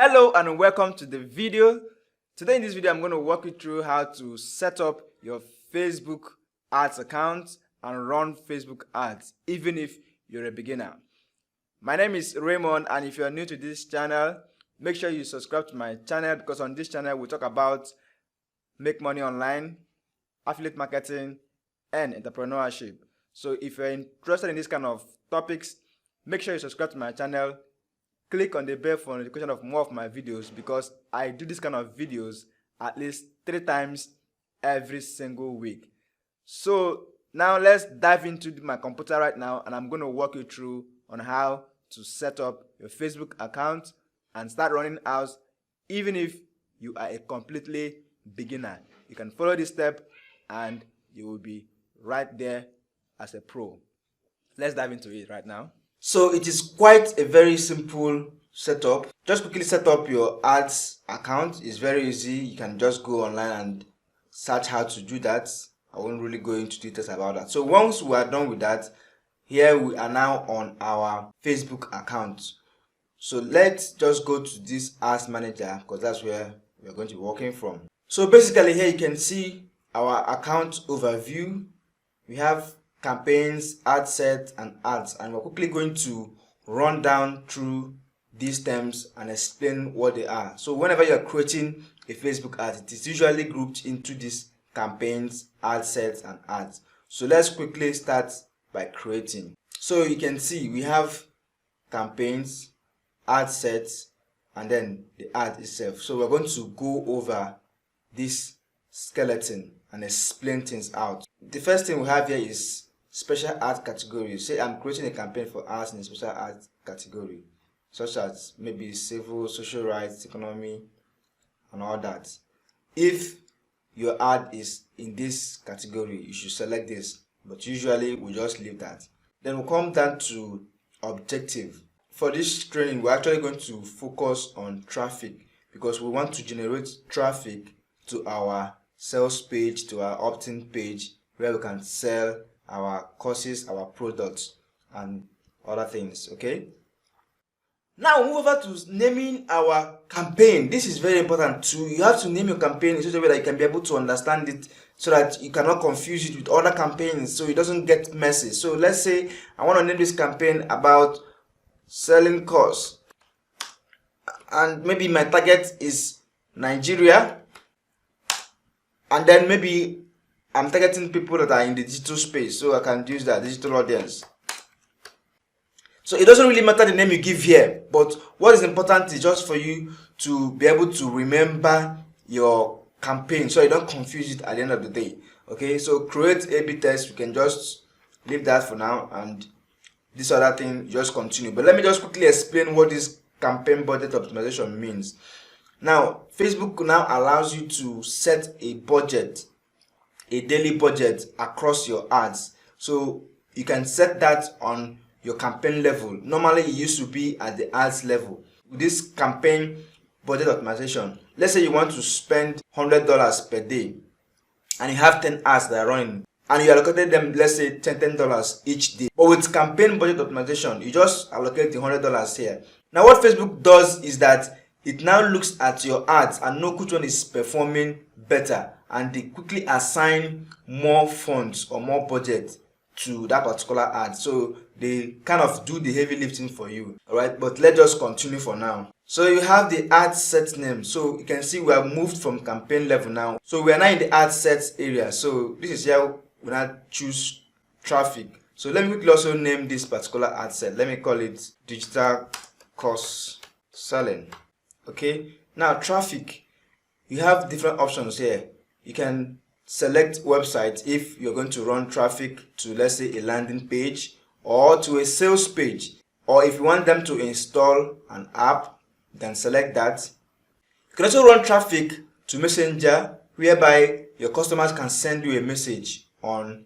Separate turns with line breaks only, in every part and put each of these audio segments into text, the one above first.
Hello and welcome to the video. Today in this video I'm going to walk you through how to set up your Facebook ads account and run Facebook ads even if you're a beginner. My name is Raymond, and if you're new to this channel, make sure you subscribe to my channel, because on this channel we talk about make money online, affiliate marketing and entrepreneurship. So if you're interested in this kind of topics, make sure you subscribe to my channel. Click on the bell for notification of more of my videos, because I do this kind of videos at least 3 times every single week. So now let's dive into my computer right now, and I'm going to walk you through on how to set up your Facebook account and start running ads even if you are a completely beginner. You can follow this step and you will be right there as a pro. Let's dive into it right now. So it is quite a very simple setup. Just quickly set up your ads account. It's very easy. You can just go online and search how to do that. I won't really go into details about that. So once we are done with that, here we are now on our Facebook account. So let's just go to this ads manager, because that's where we're going to be working from. So basically here you can see our account overview. We have campaigns, ad set and ads, and we're quickly going to run down through these terms and explain what they are. So whenever you're creating a Facebook ad, it is usually grouped into these campaigns, ad sets and ads. So let's quickly start by creating. So you can see we have campaigns, ad sets and then the ad itself. So we're going to go over this skeleton and explain things out. The first thing we have here is special ad category. Say I'm creating a campaign for ads in a special ad category, such as maybe civil, social rights, economy and all that. If your ad is in this category, you should select this, but usually we just leave that. Then we'll come down to objective. For this training, we're actually going to focus on traffic, because we want to generate traffic to our sales page, to our opt-in page, where we can sell our courses, our products and other things. Okay, now move over to naming our campaign. This is very important too. You have to name your campaign in such a way that you can be able to understand it, so that you cannot confuse it with other campaigns, so it doesn't get messy. So let's say I want to name this campaign about selling course, and maybe my target is Nigeria, and then maybe I'm targeting people that are in the digital space, so I can use that digital audience. So it doesn't really matter the name you give here, but what is important is just for you to be able to remember your campaign, so you don't confuse it at the end of the day. Okay, so create A/B test. You can just leave that for now, and this other thing just continue. But let me just quickly explain what this campaign budget optimization means. Now, Facebook now allows you to set a budget, a daily budget across your ads. So you can set that on your campaign level. Normally it used to be at the ads level. With this campaign budget optimization, let's say you want to spend $100 per day and you have 10 ads that are running, and you allocated them, let's say $10 each day. But with campaign budget optimization, you just allocate the $100 here. Now what Facebook does is that it now looks at your ads and know which one is performing better, and they quickly assign more funds or more budget to that particular ad. So they kind of do the heavy lifting for you. Alright, but let's just continue for now. So you have the ad set name. So you can see we have moved from campaign level now. So we are now in the ad sets area. So this is here we now choose traffic. So let me quickly also name this particular ad set. Let me call it digital course selling. Okay, now traffic, you have different options here. You can select website if you're going to run traffic to, let's say, a landing page or to a sales page, or if you want them to install an app, then select that. You can also run traffic to Messenger, whereby your customers can send you a message on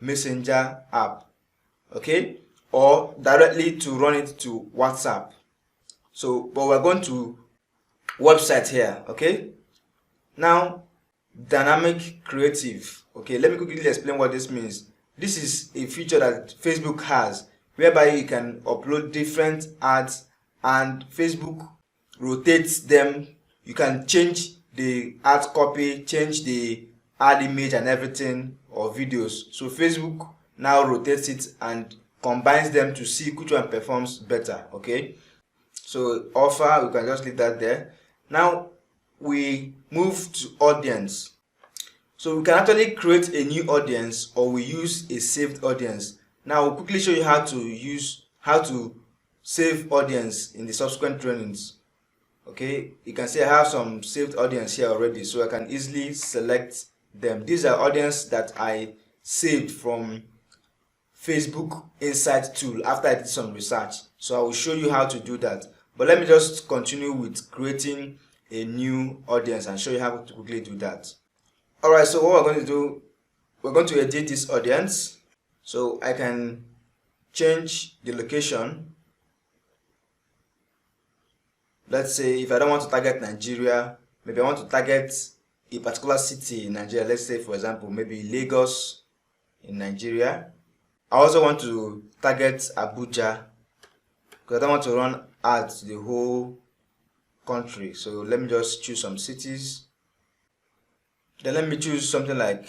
Messenger app, okay, or directly to run it to WhatsApp. So but we're going to website here. Okay, now dynamic creative. Okay, let me quickly explain what this means. This is a feature that Facebook has, whereby you can upload different ads and Facebook rotate them. You can change the ad copy, change the ad image and everything, or videos. So Facebook now rotates it and combines them to see which one performs better. Okay, so offer, we can just leave that there. Now we move to audience. So we can actually create a new audience, or we use a saved audience. Now we'll quickly show you how to save audience in the subsequent trainings. Okay, you can see I have some saved audience here already, so I can easily select them. These are audience that I saved from Facebook Insight tool after I did some research. So I will show you how to do that. But let me just continue with creating a new audience and show you how to quickly do that. Alright, so what we're going to do, we're going to edit this audience. So I can change the location. Let's say if I don't want to target Nigeria, maybe I want to target a particular city in Nigeria. Let's say, for example, maybe Lagos in Nigeria. I also want to target Abuja because I don't want to run ads to the whole country. So let me just choose some cities. Then let me choose something like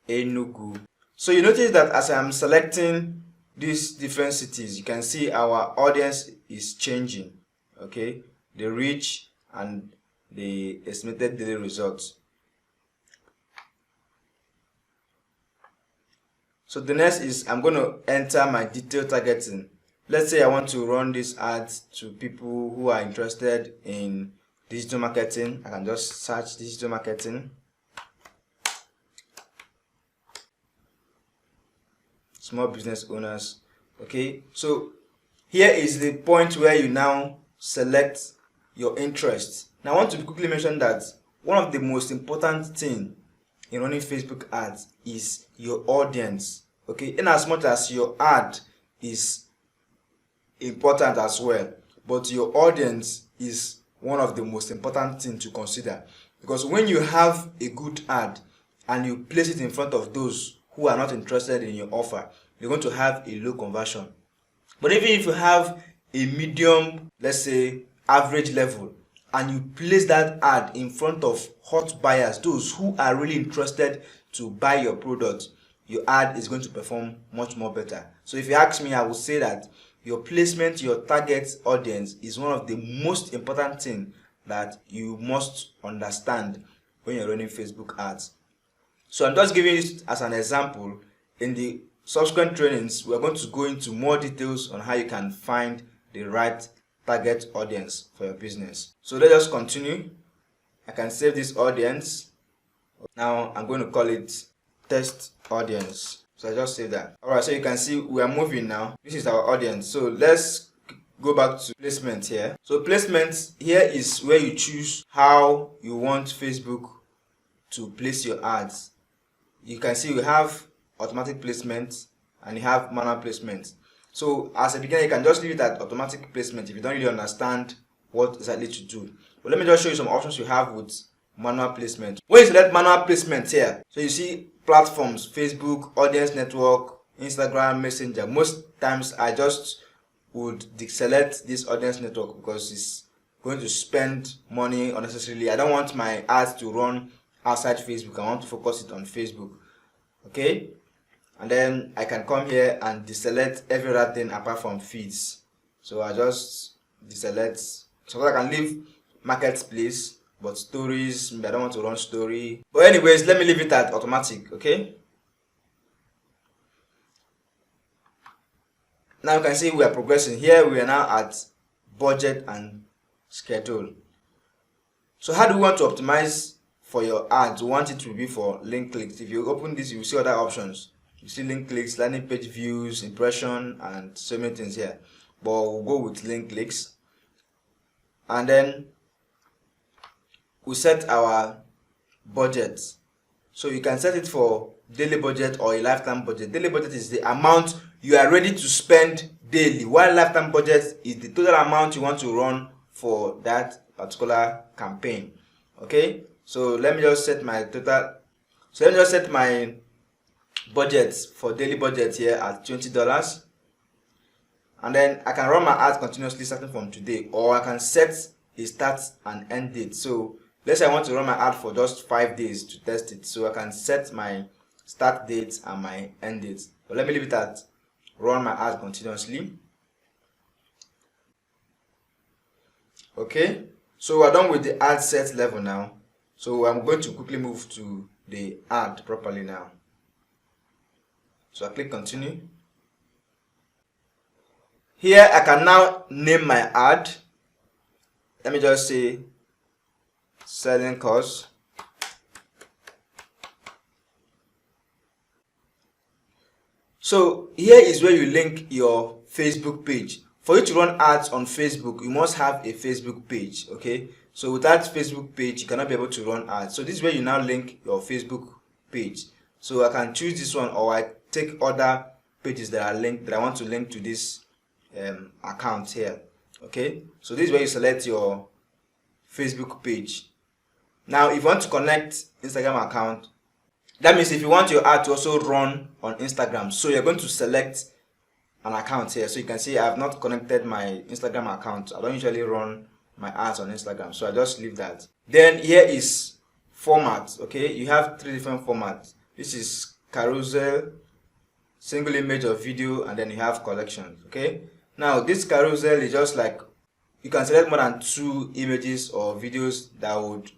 Enugu. So you notice that as I'm selecting these different cities, you can see our audience is changing. Okay, the reach and the estimated daily results. So the next is I'm going to enter my detailed targeting. Let's say I want to run this ads to people who are interested in digital marketing. I can just search digital marketing. Small business owners. Okay, so here is the point where you now select your interest. Now I want to quickly mention that one of the most important thing in running Facebook ads is your audience. Okay, in as much as your ad is important as well, but your audience is one of the most important things to consider, because when you have a good ad and you place it in front of those who are not interested in your offer, you're going to have a low conversion. But even if you have a medium, let's say average level, and you place that ad in front of hot buyers, those who are really interested to buy your product, your ad is going to perform much more better. So if you ask me, I would say that your placement, your target audience is one of the most important things that you must understand when you're running Facebook ads. So I'm just giving you as an example. In the subsequent trainings, we're going to go into more details on how you can find the right target audience for your business. So let's just continue. I can save this audience. Now I'm going to call it test audience. So I just save that. Alright, so you can see we are moving now. This is our audience. So let's go back to placement here. So placement here is where you choose how you want Facebook to place your ads. You can see we have automatic placement and you have manual placement. So as a beginner, you can just leave it at automatic placement if you don't really understand what exactly to do. But let me just show you some options you have with manual placement. When you select manual placement here, so you see platforms, Facebook, audience network, Instagram, Messenger. Most times I just would deselect this audience network because it's going to spend money unnecessarily. I don't want my ads to run outside Facebook. I want to focus it on Facebook. Okay, and then I can come here and deselect every other thing apart from feeds. So I just deselect. So I can leave marketplace, but stories, maybe I don't want to run story. But anyways, let me leave it at automatic. Okay, now you can see we are progressing. Here we are now at budget and schedule. So how do we want to optimize for your ads? We want it to be for link clicks. If you open this, you will see other options. You see link clicks, landing page views, impression, and so many things here. But we'll go with link clicks. And then we set our budget. So you can set it for daily budget or a lifetime budget. Daily budget is the amount you are ready to spend daily, while lifetime budget is the total amount you want to run for that particular campaign. Okay, so let me just set my total. So let me just set my budget for daily budget here at $20, and then I can run my ads continuously starting from today, or I can set a start and end date. So let's say I want to run my ad for just 5 days to test it, so I can set my start date and my end date. But let me leave it at run my ad continuously. Okay, so we're done with the ad set level now. So I'm going to quickly move to the ad properly now. So I click continue. Here I can now name my ad. Let me just say selling course. So here is where you link your Facebook page. For you to run ads on Facebook, you must have a Facebook page. Okay, so without Facebook page, you cannot be able to run ads. So this is where you now link your Facebook page. So I can choose this one, or I take other pages that are linked, that I want to link to this account here. Okay, so this is where you select your Facebook page. Now if you want to connect Instagram account, that means if you want your ad to also run on Instagram, so you're going to select an account here. So you can see I have not connected my Instagram account. I don't usually run my ads on Instagram, so I just leave that. Then here is format. Okay, you have 3 different formats. This is carousel, single image or video, and then you have collections. Okay, now this carousel is just like, you can select more than 2 images or videos that would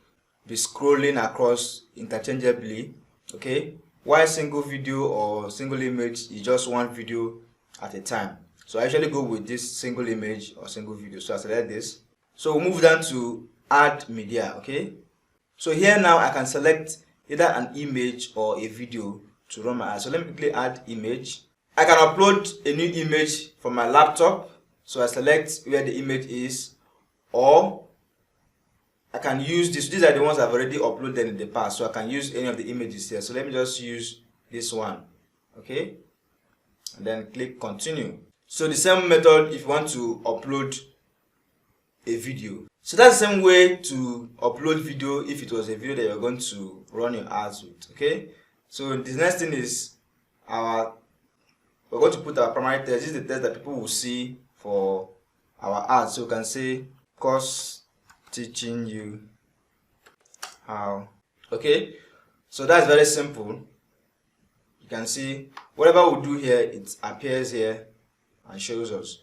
be scrolling across interchangeably. Okay, while single video or single image is just 1 video at a time. So I usually go with this single image or single video. So I select this. So we'll move down to add media. Okay, so here now I can select either an image or a video to run my ad. So let me quickly add image. I can upload a new image from my laptop. So I select where the image is, or I can use this. These are the ones I've already uploaded in the past, so I can use any of the images here. So let me just use this one. Okay, and then click continue. So the same method if you want to upload a video. So that's the same way to upload video if it was a video that you're going to run your ads with. Okay, so the next thing is we're going to put our primary text. This is the text that people will see for our ads. So you can say course teaching you how. Okay, so that's very simple. You can see whatever we do here, it appears here and shows us.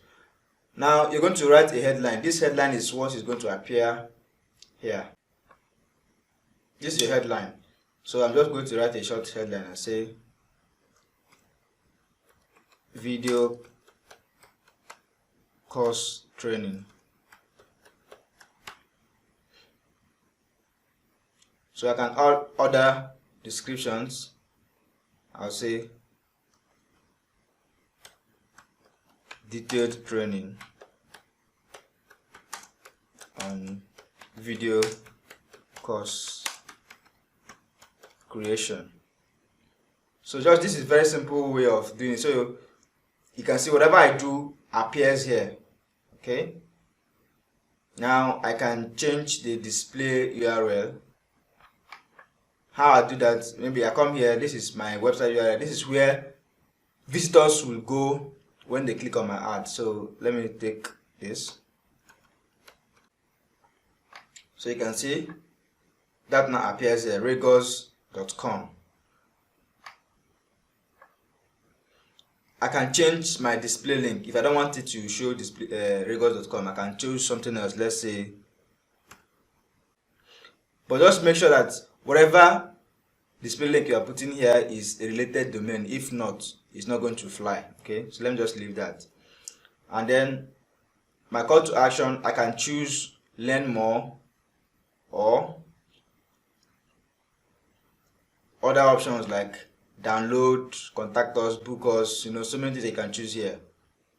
Now you're going to write a headline. This headline is what is going to appear here. This is your headline. So I'm just going to write a short headline and say video course training. So I can add other descriptions. I'll say detailed training on video course creation. So just this is very simple way of doing it. So you can see whatever I do appears here. Okay, now I can change the display URL. How I do that, maybe I come here, this is my website URL, this is where visitors will go when they click on my ad. So let me take this. So you can see that now appears here, regos.com. I can change my display link. If I don't want it to show display regos.com, I can choose something else, let's say. But just make sure that whatever display link you are putting here is a related domain. If not, it's not going to fly. Okay, so let me just leave that. And then my call to action, I can choose learn more or other options like download, contact us, book us, so many things you can choose here.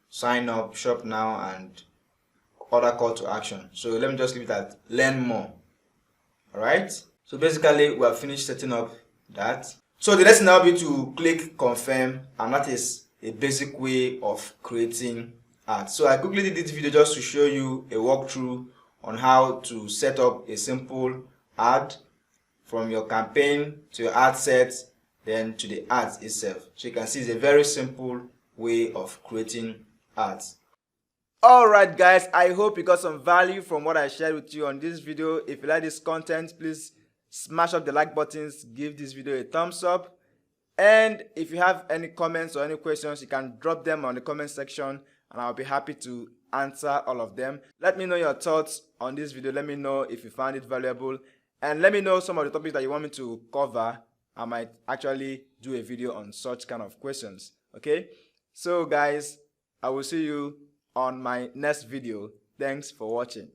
Sign up, shop now, and other call to action. So let me just leave it at learn more. Alright, so basically we have finished setting up that. So the next thing now be to click confirm, and that is a basic way of creating ads. So I quickly did this video just to show you a walkthrough on how to set up a simple ad from your campaign to your ad set, then to the ads itself. So you can see it's a very simple way of creating ads. Alright guys, I hope you got some value from what I shared with you on this video. If you like this content, please smash up the like buttons, give this video a thumbs up, and if you have any comments or any questions, you can drop them on the comment section and I'll be happy to answer all of them. Let me know your thoughts on this video. Let me know if you found it valuable, and let me know some of the topics that you want me to cover. I might actually do a video on such kind of questions. Okay, so guys, I will see you on my next video. Thanks for watching.